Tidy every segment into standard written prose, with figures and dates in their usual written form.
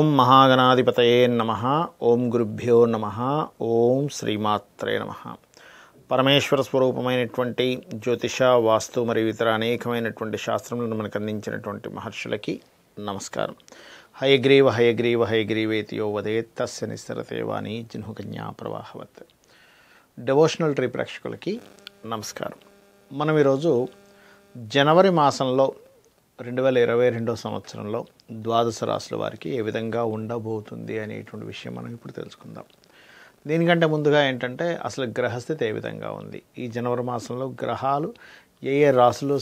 ఓం మహాగణాధిపతయే నమః. ఓం గురుభ్యో నమః. ఓం శ్రీమాత్రే నమః. పరమేశ్వర స్వరూపమైనటువంటి జ్యోతిష, వాస్తు మరియు ఇతర అనేకమైనటువంటి శాస్త్రములను మనకు అందించినటువంటి మహర్షులకి నమస్కారం. హయగ్రీవ హయగ్రీవ హయగ్రీవేతి యో వదేత్ తస్య నిస్తరతే వాణి జిహ్నుకన్యా ప్రవాహవత్. డివోషనల్ ట్రీ ప్రేక్షకులకి నమస్కారం. మనం ఈరోజు జనవరి మాసంలో 2022 సంవత్సరంలో ద్వాదశ రాశుల వారికి ఏ విధంగా ఉండబోతుంది అనేటువంటి విషయం మనం ఇప్పుడు తెలుసుకుందాం. దీనికంటే ముందుగా ఏంటంటే అసలు గ్రహస్థితి ఏ విధంగా ఉంది, ఈ జనవరి మాసంలో గ్రహాలు ఏ ఏ రాశులు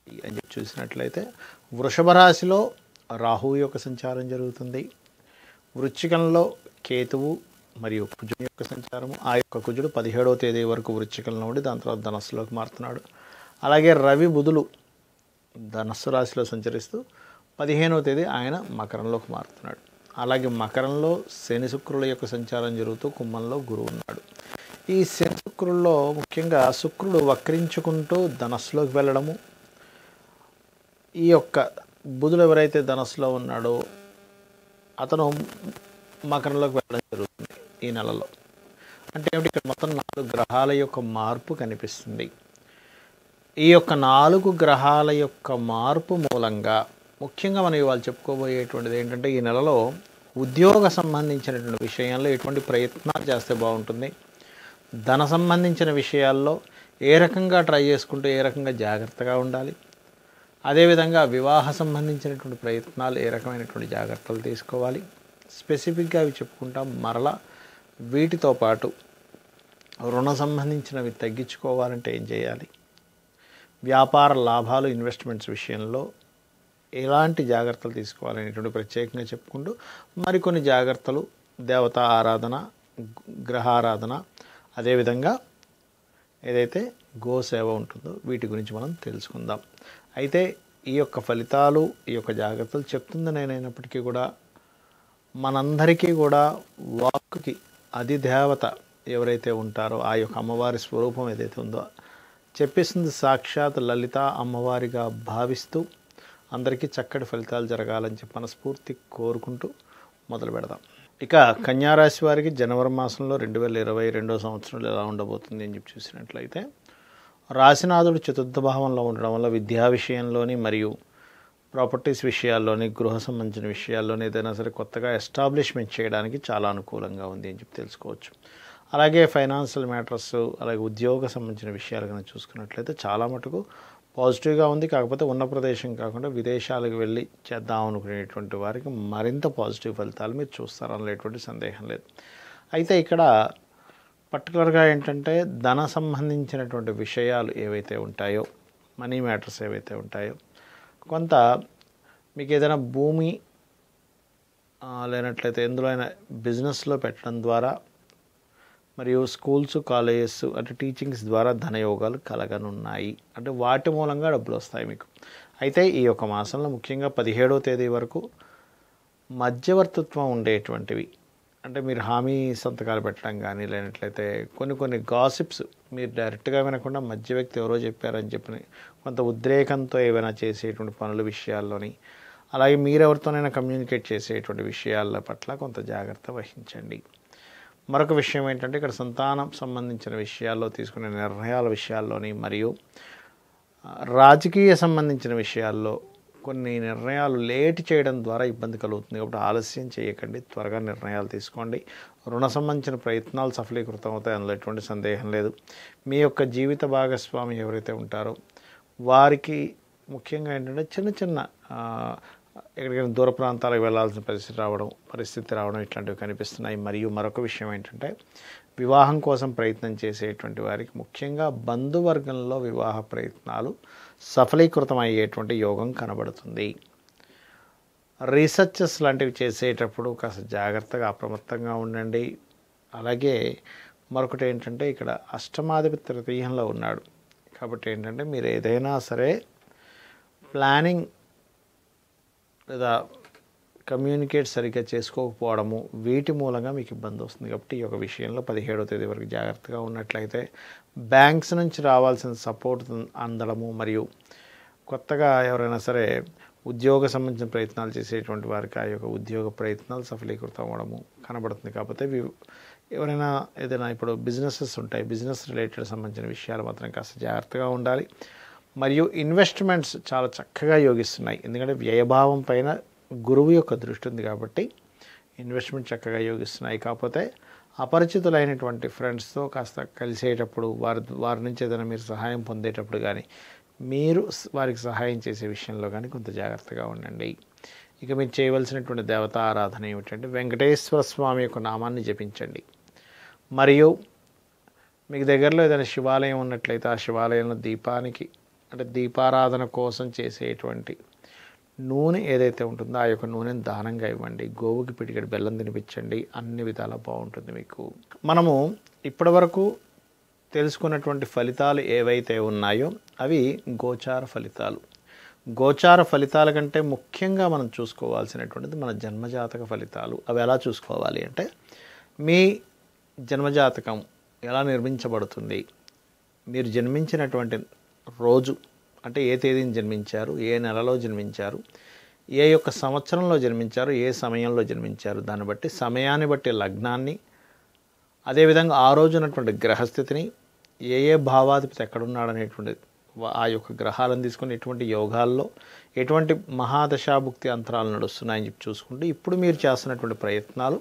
అని చెప్పి చూసినట్లయితే వృషభ రాశిలో రాహువు యొక్క సంచారం జరుగుతుంది. వృశ్చికంలో కేతువు మరియు కుజుని యొక్క సంచారము. ఆ యొక్క కుజుడు 17వ తేదీ వరకు వృశ్చికంలో ఉండి దాని తర్వాత ధనస్సులోకి మారుతున్నాడు. అలాగే రవి బుధులు ధనస్సు రాశిలో సంచరిస్తూ 15వ తేదీ ఆయన మకరంలోకి మారుతున్నాడు. అలాగే మకరంలో శని శుక్రుల యొక్క సంచారం జరుగుతూ కుంభంలో గురువు ఉన్నాడు. ఈ శని శుక్రుల్లో ముఖ్యంగా శుక్రుడు వక్రించుకుంటూ ధనస్సులోకి వెళ్ళడము, ఈ యొక్క బుధుడు ఎవరైతే ధనస్సులో ఉన్నాడో అతను మకరంలోకి వెళ్ళడం జరుగుతుంది ఈ నెలలో. అంటే ఏమిటి, ఇక్కడ మొత్తం 4 గ్రహాల యొక్క మార్పు కనిపిస్తుంది. ఈ యొక్క 4 గ్రహాల యొక్క మార్పు మూలంగా ముఖ్యంగా మనం ఇవాళ చెప్పుకోబోయేటువంటిది ఏంటంటే ఈ నెలలో ఉద్యోగ సంబంధించినటువంటి విషయాల్లో ఎటువంటి ప్రయత్నాలు చేస్తే బాగుంటుంది, ధన సంబంధించిన విషయాల్లో ఏ రకంగా ట్రై చేసుకుంటూ ఏ రకంగా జాగ్రత్తగా ఉండాలి, అదేవిధంగా వివాహ సంబంధించినటువంటి ప్రయత్నాలు ఏ రకమైనటువంటి జాగ్రత్తలు తీసుకోవాలి, స్పెసిఫిక్గా అవి చెప్పుకుంటాం. మరలా వీటితో పాటు రుణ సంబంధించినవి తగ్గించుకోవాలంటే ఏం చేయాలి, వ్యాపార లాభాలు ఇన్వెస్ట్మెంట్స్ విషయంలో ఎలాంటి జాగ్రత్తలు తీసుకోవాలనేటువంటి ప్రత్యేకంగా చెప్పుకుంటూ మరికొన్ని జాగ్రత్తలు దేవతా ఆరాధన, గ్రహారాధన, అదేవిధంగా ఏదైతే గోసేవ ఉంటుందో వీటి గురించి మనం తెలుసుకుందాం. అయితే ఈ యొక్క ఫలితాలు, ఈ యొక్క జాగ్రత్తలు చెప్తుంది నేనైనప్పటికీ కూడా మనందరికీ కూడా వాక్కుకి అధిదేవత ఎవరైతే ఉంటారో ఆ యొక్క అమ్మవారి స్వరూపం ఏదైతే ఉందో చెప్పేసింది సాక్షాత్ లలిత అమ్మవారిగా భావిస్తూ అందరికీ చక్కటి ఫలితాలు జరగాలని చెప్పి మనస్ఫూర్తి కోరుకుంటూ మొదలు పెడదాం. ఇక కన్యారాశి వారికి జనవరి మాసంలో 2022 సంవత్సరంలో ఎలా ఉండబోతుంది అని చెప్పి చూసినట్లయితే రాశినాథుడు చతుర్థ భావంలో ఉండడం వల్ల విద్యా విషయంలోని మరియు ప్రాపర్టీస్ విషయాల్లోని, గృహ సంబంధించిన విషయాల్లోని ఏదైనా సరే కొత్తగా ఎస్టాబ్లిష్మెంట్ చేయడానికి చాలా అనుకూలంగా ఉంది అని చెప్పి తెలుసుకోవచ్చు. అలాగే ఫైనాన్షియల్ మ్యాటర్స్, అలాగే ఉద్యోగ సంబంధించిన విషయాలు కనుక చూసుకున్నట్లయితే చాలా మటుకు పాజిటివ్గా ఉంది. కాకపోతే ఉన్న ప్రదేశం కాకుండా విదేశాలకు వెళ్ళి చేద్దాం అనుకునేటువంటి వారికి మరింత పాజిటివ్ ఫలితాలు మీరు చూస్తారు అనేటువంటి సందేహం లేదు. అయితే ఇక్కడ పర్టికులర్గా ఏంటంటే ధన సంబంధించినటువంటి విషయాలు ఏవైతే ఉంటాయో, మనీ మ్యాటర్స్ ఏవైతే ఉంటాయో, కొంత మీకు ఏదైనా భూమి లేనట్లయితే ఎందులో అయినా బిజినెస్లో పెట్టడం ద్వారా మరియు స్కూల్స్, కాలేజెస్ అంటే టీచింగ్స్ ద్వారా ధనయోగాలు కలగనున్నాయి. అంటే వాటి మూలంగా డబ్బులు వస్తాయి మీకు. అయితే ఈ యొక్క మాసంలో ముఖ్యంగా 17వ తేదీ వరకు మధ్యవర్తిత్వం ఉండేటువంటివి, అంటే మీరు హామీ సంతకాలు పెట్టడం కానీ లేనట్లయితే కొన్ని గాసిప్స్ మీరు డైరెక్ట్గా వినకుండా మధ్య వ్యక్తి ఎవరో చెప్పారని చెప్పి కొంత ఉద్రేకంతో ఏమైనా చేసేటువంటి పనుల విషయాల్లోని, అలాగే మీరెవరితోనైనా కమ్యూనికేట్ చేసేటువంటి విషయాల పట్ల కొంత జాగ్రత్త వహించండి. మరొక విషయం ఏంటంటే ఇక్కడ సంతానం సంబంధించిన విషయాల్లో తీసుకునే నిర్ణయాల విషయాల్లోని మరియు రాజకీయ సంబంధించిన విషయాల్లో కొన్ని నిర్ణయాలు లేట్ చేయడం ద్వారా ఇబ్బంది కలుగుతుంది. కాబట్టి ఆలస్యం చేయకండి, త్వరగా నిర్ణయాలు తీసుకోండి. రుణ సంబంధించిన ప్రయత్నాలు సఫలీకృతం అవుతాయి, అందులో ఎటువంటి సందేహం లేదు. మీ యొక్క జీవిత భాగస్వామి ఎవరైతే ఉంటారో వారికి ముఖ్యంగా ఏంటంటే చిన్న ఎక్కడికైనా దూర ప్రాంతాలకు వెళ్ళాల్సిన పరిస్థితి రావడం ఇట్లాంటివి కనిపిస్తున్నాయి. మరియు మరొక విషయం ఏంటంటే వివాహం కోసం ప్రయత్నం చేసేటువంటి వారికి ముఖ్యంగా బంధువర్గంలో వివాహ ప్రయత్నాలు సఫలీకృతం అయ్యేటువంటి యోగం కనబడుతుంది. రీసెర్చెస్ లాంటివి చేసేటప్పుడు కాస్త జాగ్రత్తగా అప్రమత్తంగా ఉండండి. అలాగే మరొకటి ఏంటంటే ఇక్కడ అష్టమాధిపతి తృతీయంలో ఉన్నాడు. కాబట్టి ఏంటంటే మీరు ఏదైనా సరే ప్లానింగ్ లేదా కమ్యూనికేట్ సరిగ్గా చేసుకోకపోవడము వీటి మూలంగా మీకు ఇబ్బంది వస్తుంది. కాబట్టి ఈ యొక్క విషయంలో 17వ తేదీ వరకు జాగ్రత్తగా ఉన్నట్లయితే బ్యాంక్స్ నుంచి రావాల్సిన సపోర్ట్ అందడము మరియు కొత్తగా ఎవరైనా సరే ఉద్యోగ సంబంధించిన ప్రయత్నాలు చేసేటువంటి వారికి ఆ యొక్క ఉద్యోగ ప్రయత్నాలు సఫలీకృతం అవ్వడము కనబడుతుంది. కాకపోతే ఎవరైనా ఏదైనా ఇప్పుడు బిజినెసెస్ ఉంటాయి, బిజినెస్ రిలేటెడ్ సంబంధించిన విషయాలు మాత్రం కాస్త జాగ్రత్తగా ఉండాలి. మరియు ఇన్వెస్ట్మెంట్స్ చాలా చక్కగా యోగిస్తున్నాయి. ఎందుకంటే వ్యయభావం పైన గురువు యొక్క దృష్టి ఉంది కాబట్టి ఇన్వెస్ట్మెంట్ చక్కగా యోగిస్తున్నాయి. కాకపోతే అపరిచితులైనటువంటి ఫ్రెండ్స్తో కాస్త కలిసేటప్పుడు వారి నుంచి ఏదైనా మీరు సహాయం పొందేటప్పుడు కానీ మీరు వారికి సహాయం చేసే విషయంలో కానీ కొంత జాగ్రత్తగా ఉండండి. ఇక మీరు చేయవలసినటువంటి దేవతా ఆరాధన ఏమిటంటే వెంకటేశ్వర స్వామి యొక్క నామాన్ని జపించండి. మరియు మీకు దగ్గరలో ఏదైనా శివాలయం ఉన్నట్లయితే ఆ శివాలయంలో దీపానికి అంటే దీపారాధన కోసం చేసేటువంటి నూనె ఏదైతే ఉంటుందో ఆ యొక్క నూనెను దానంగా ఇవ్వండి. గోవుకి పిడికెడు బెల్లం తినిపించండి. అన్ని విధాలా బాగుంటుంది మీకు. మనము ఇప్పటివరకు తెలుసుకున్నటువంటి ఫలితాలు ఏవైతే ఉన్నాయో అవి గోచార ఫలితాలు. గోచార ఫలితాల కంటే ముఖ్యంగా మనం చూసుకోవాల్సినటువంటిది మన జన్మజాతక ఫలితాలు. అవి ఎలా చూసుకోవాలి అంటే మీ జన్మజాతకం ఎలా నిర్మించబడుతుంది, మీరు జన్మించినటువంటి రోజు అంటే ఏ తేదీని జన్మించారు, ఏ నెలలో జన్మించారు, ఏ యొక్క సంవత్సరంలో జన్మించారు, ఏ సమయంలో జన్మించారు, దాన్ని బట్టి సమయాన్ని బట్టి లగ్నాన్ని, అదేవిధంగా ఆ రోజు ఉన్నటువంటి గ్రహస్థితిని, ఏ భావాధిపతి ఎక్కడున్నాడనేటువంటి ఆ యొక్క గ్రహాలను తీసుకుని ఎటువంటి యోగాల్లో ఎటువంటి మహాదశాభుక్తి అంతరాలు నడుస్తున్నాయని చెప్పి చూసుకుంటే ఇప్పుడు మీరు చేస్తున్నటువంటి ప్రయత్నాలు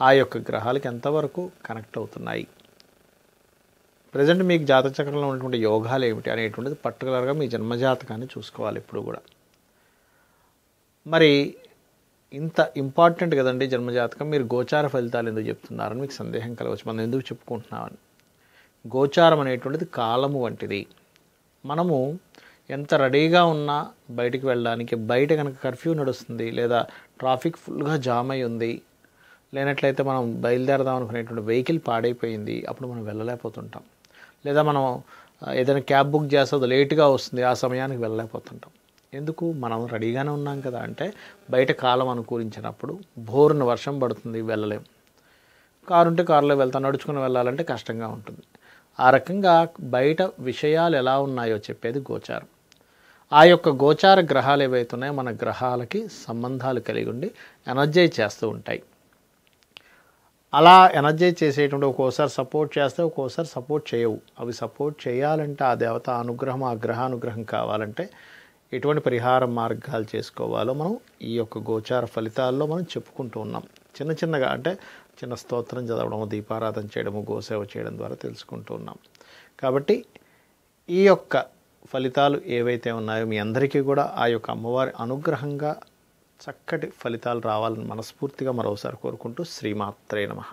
ఆ యొక్క గ్రహాలకి ఎంతవరకు కనెక్ట్ అవుతున్నాయి, ప్రజెంట్ మీకు జాతచక్రంలో ఉన్నటువంటి యోగాలు ఏమిటి అనేటువంటిది పర్టికులర్గా మీ జన్మజాతకాన్ని చూసుకోవాలి ఇప్పుడు కూడా. మరి ఇంత ఇంపార్టెంట్ కదండి జన్మజాతకం, మీరు గోచార ఫలితాలు ఎందుకు చెప్తున్నారని మీకు సందేహం కలగవచ్చు. మనం ఎందుకు చెప్పుకుంటున్నామని. గోచారం అనేటువంటిది కాలము వంటిది. మనము ఎంత రెడీగా ఉన్నా బయటికి వెళ్ళడానికి, బయట కనుక కర్ఫ్యూ నడుస్తుంది లేదా ట్రాఫిక్ ఫుల్గా జామ్ అయి ఉంది, లేనట్లయితే మనం బయలుదేరదాం అనుకునేటువంటి వెహికల్ పాడైపోయింది, అప్పుడు మనం వెళ్ళలేకపోతుంటాం. లేదా మనం ఏదైనా క్యాబ్ బుక్ చేస్తే అది లేట్గా వస్తుంది, ఆ సమయానికి వెళ్ళలేకపోతుంటాం. ఎందుకు? మనం రెడీగానే ఉన్నాం కదా. అంటే బయట కాలం అనుకూలించినప్పుడు బోరున వర్షం పడుతుంది, వెళ్ళలేం. కారు ఉంటే కారులో వెళ్తాం, నడుచుకుని వెళ్ళాలంటే కష్టంగా ఉంటుంది. ఆ రకంగా బయట విషయాలు ఎలా ఉన్నాయో చెప్పేది గోచారం. ఆ యొక్క గోచార గ్రహాలు ఏవైతే ఉన్నాయో మన గ్రహాలకి సంబంధాలు కలిగి ఉండి ఎనర్జైజ్ చేస్తూ ఉంటాయి. అలా ఎనర్జైజ్ చేసేటువంటి ఒక్కోసారి సపోర్ట్ చేస్తే ఒక్కోసారి సపోర్ట్ చేయవు. అవి సపోర్ట్ చేయాలంటే ఆ దేవత అనుగ్రహం, ఆ గ్రహానుగ్రహం కావాలంటే ఎటువంటి పరిహార మార్గాలు చేసుకోవాలో మనం ఈ యొక్క గోచార ఫలితాల్లో మనం చెప్పుకుంటూ ఉన్నాం. చిన్నగా అంటే చిన్న స్తోత్రం చదవడము, దీపారాధన చేయడము, గోసేవ చేయడం ద్వారా తెలుసుకుంటూ ఉన్నాం. కాబట్టి ఈ యొక్క ఫలితాలు ఏవైతే ఉన్నాయో మీ అందరికీ కూడా ఆ యొక్క అమ్మవారి అనుగ్రహంగా చక్కటి ఫలితాలు రావాలని మనస్ఫూర్తిగా మరోసారి కోరుకుంటూ శ్రీమాత్రే నమః.